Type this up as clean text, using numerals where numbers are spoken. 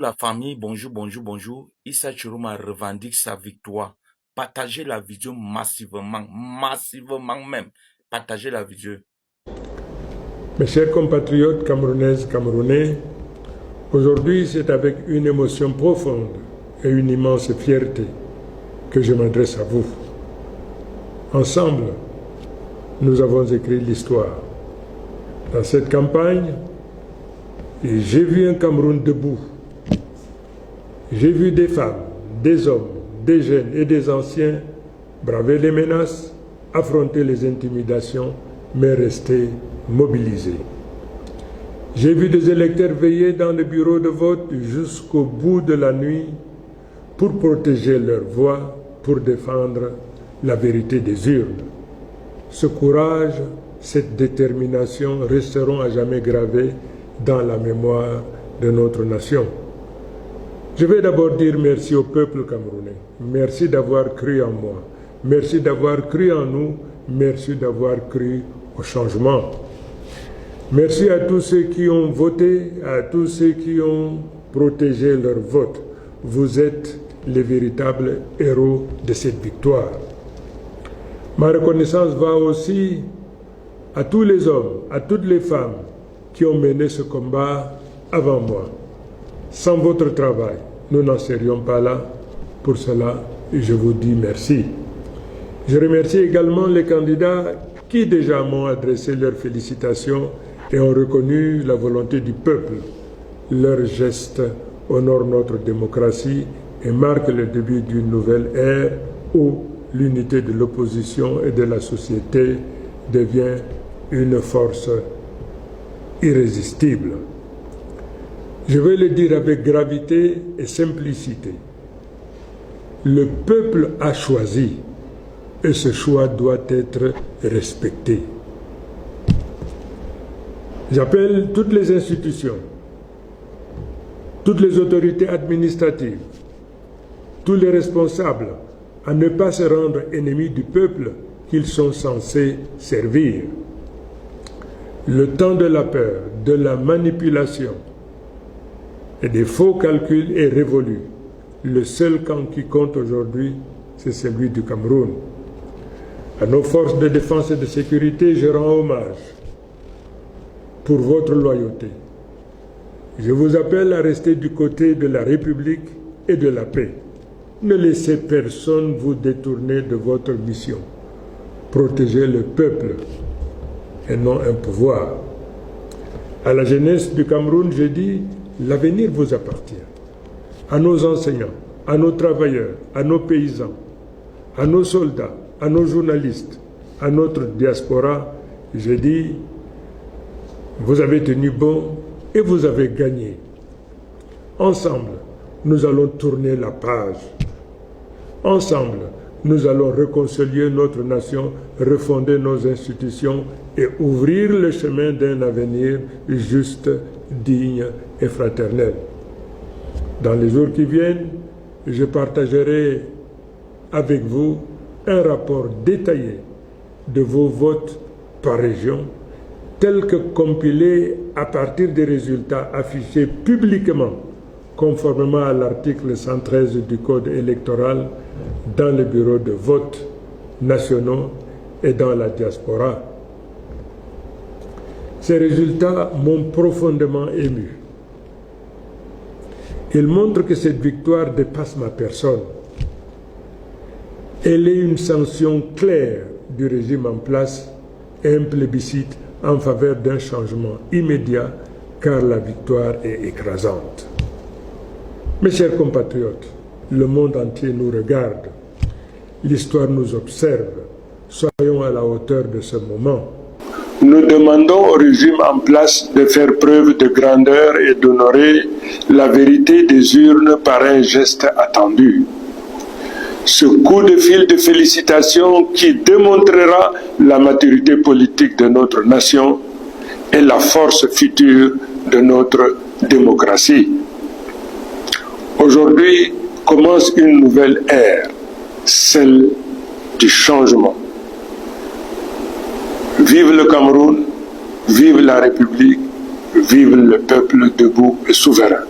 La famille, bonjour, bonjour, bonjour. Issa Chiruma revendique sa victoire. Partagez la vidéo massivement, massivement même. Partagez la vidéo. Mes chers compatriotes camerounaises, camerounais, aujourd'hui c'est avec une émotion profonde et une immense fierté que je m'adresse à vous. Ensemble, nous avons écrit l'histoire. Dans cette campagne, j'ai vu un Cameroun debout. J'ai vu des femmes, des hommes, des jeunes et des anciens braver les menaces, affronter les intimidations, mais rester mobilisés. J'ai vu des électeurs veiller dans le bureau de vote jusqu'au bout de la nuit pour protéger leur voix, pour défendre la vérité des urnes. Ce courage, cette détermination resteront à jamais gravés dans la mémoire de notre nation. Je vais d'abord dire merci au peuple camerounais. Merci d'avoir cru en moi. Merci d'avoir cru en nous. Merci d'avoir cru au changement. Merci à tous ceux qui ont voté, à tous ceux qui ont protégé leur vote. Vous êtes les véritables héros de cette victoire. Ma reconnaissance va aussi à tous les hommes, à toutes les femmes qui ont mené ce combat avant moi. Sans votre travail, nous n'en serions pas là. Pour cela, je vous dis merci. Je remercie également les candidats qui déjà m'ont adressé leurs félicitations et ont reconnu la volonté du peuple. Leurs gestes honorent notre démocratie et marquent le début d'une nouvelle ère où l'unité de l'opposition et de la société devient une force irrésistible. Je vais le dire avec gravité et simplicité. Le peuple a choisi et ce choix doit être respecté. J'appelle toutes les institutions, toutes les autorités administratives, tous les responsables à ne pas se rendre ennemis du peuple qu'ils sont censés servir. Le temps de la peur, de la manipulation et des faux calculs est révolu. Le seul camp qui compte aujourd'hui, c'est celui du Cameroun. À nos forces de défense et de sécurité, je rends hommage pour votre loyauté. Je vous appelle à rester du côté de la République et de la paix. Ne laissez personne vous détourner de votre mission. Protégez le peuple et non un pouvoir. À la jeunesse du Cameroun, je dis, l'avenir vous appartient. À nos enseignants, à nos travailleurs, à nos paysans, à nos soldats, à nos journalistes, à notre diaspora, je dis, vous avez tenu bon et vous avez gagné. Ensemble, nous allons tourner la page. Ensemble, nous allons réconcilier notre nation, refonder nos institutions et ouvrir le chemin d'un avenir juste, digne et fraternel. Dans les jours qui viennent, je partagerai avec vous un rapport détaillé de vos votes par région, tel que compilé à partir des résultats affichés publiquement, conformément à l'article 113 du Code électoral, dans les bureaux de vote nationaux et dans la diaspora. Ces résultats m'ont profondément ému. Ils montrent que cette victoire dépasse ma personne. Elle est une sanction claire du régime en place et un plébiscite en faveur d'un changement immédiat, car la victoire est écrasante. Mes chers compatriotes, le monde entier nous regarde. L'histoire nous observe. Soyons à la hauteur de ce moment. Nous demandons au régime en place de faire preuve de grandeur et d'honorer la vérité des urnes par un geste attendu. Ce coup de fil de félicitations qui démontrera la maturité politique de notre nation et la force future de notre démocratie. Aujourd'hui commence une nouvelle ère, celle du changement. Vive le Cameroun, vive la République, vive le peuple debout et souverain.